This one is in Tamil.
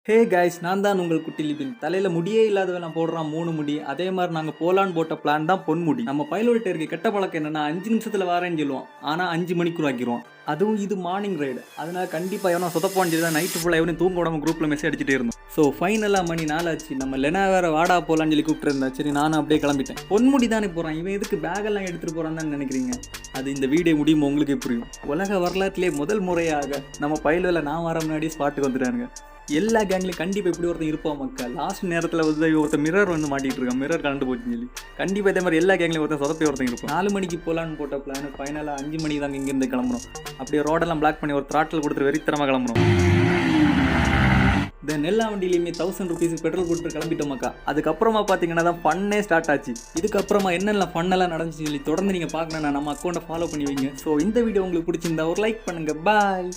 ஹே கைஸ், நான் தான் உங்கள் குட்டி லிபின். தலையில் முடியே இல்லாதவெல்லாம் போடுறான் 3 முடி. அதே மாதிரி நாங்கள் போலான்னு போட்ட பிளான் தான் பொன்முடி. நம்ம பைலோட்ட இருக்க கெட்ட பழக்கம் என்னன்னா 5 நிமிஷத்தில் வரேன்னு சொல்லுவோம், ஆனால் 5 மணிக்குள்ள ஆக்கிடுவோம். அதுவும் இது மார்னிங் ரைடு. அதனால கண்டிப்பாக எவனோ சொதப்பான்னு சொல்லி தான் நைட்டு ஃபுல்லாக எவனையும் தூங்க விடாமல் குரூப்பில் மெசேஜ் அடிச்சுட்டே இருந்தோம். ஸோ ஃபைனலாக மணி 4 ஆச்சு. நம்ம லெனா வேறு வாடா போகலான்னு சொல்லி கூப்பிட்டு இருந்தா. சரி, நானும் அப்படியே கிளம்பிட்டேன். பொன்முடி தானே போகிறான், இவன் எதுக்கு பேகெல்லாம் எடுத்துகிட்டு போகிறான்னு தான் நினைக்கிறீங்க. அது இந்த வீடியோ முடியும் உங்களுக்கு புரியும். உலக வரலாற்றிலே முதல் முறையாக நம்ம பைலோவில் நான் வர முன்னாடி ஸ்பாட்டுக்கு வந்துட்டானுங்க. எல்லா கேங்லையும் கண்டிப்பாக இப்படி ஒருத்தன் இருப்பான் மக்கள். லாஸ்ட் நேரத்தில் வந்து ஒருத்தர் மிரர் வந்து மாட்டிகிட்டு இருக்கான், மிரர் கலந்து போச்சுன்னு சொல்லி. கண்டிப்பாக இதே மாதிரி எல்லா கேங்லையும் ஒருத்தன் சொதப்பி ஒருத்தன் இருப்பான். 4 மணிக்கு போகலான்னு போட்ட பிளான் ஃபைனலாக 5 மணிக்கு தாங்க இங்கேருந்து கிளம்புறோம். அப்படியே ரோடெல்லாம் பிளாக் பண்ணி ஒரு த்ராட்டில் கொடுத்துட்டு வெறித்தரமாக கிளம்புறோம். தென் எல்லா வண்டியிலையுமே 1000 ருபீஸ் பெட்ரோல் கொடுத்து கிளம்பிட்டோம் மக்கா. அதுக்கப்புறமா பார்த்தீங்கன்னா தான் ஃபன்னே ஸ்டார்ட் ஆச்சு. இதுக்கப்புறமா என்னென்ன ஃபன்னெல்லாம் நடந்துச்சு சொல்லி தொடர்ந்து நீங்கள் பார்க்கணுன்னா நம்ம அக்கௌண்ட்டை ஃபாலோ பண்ணி வைங்க. ஸோ இந்த வீடியோ உங்களுக்கு பிடிச்சிருந்தா ஒரு லைக் பண்ணுங்கள். பாய்.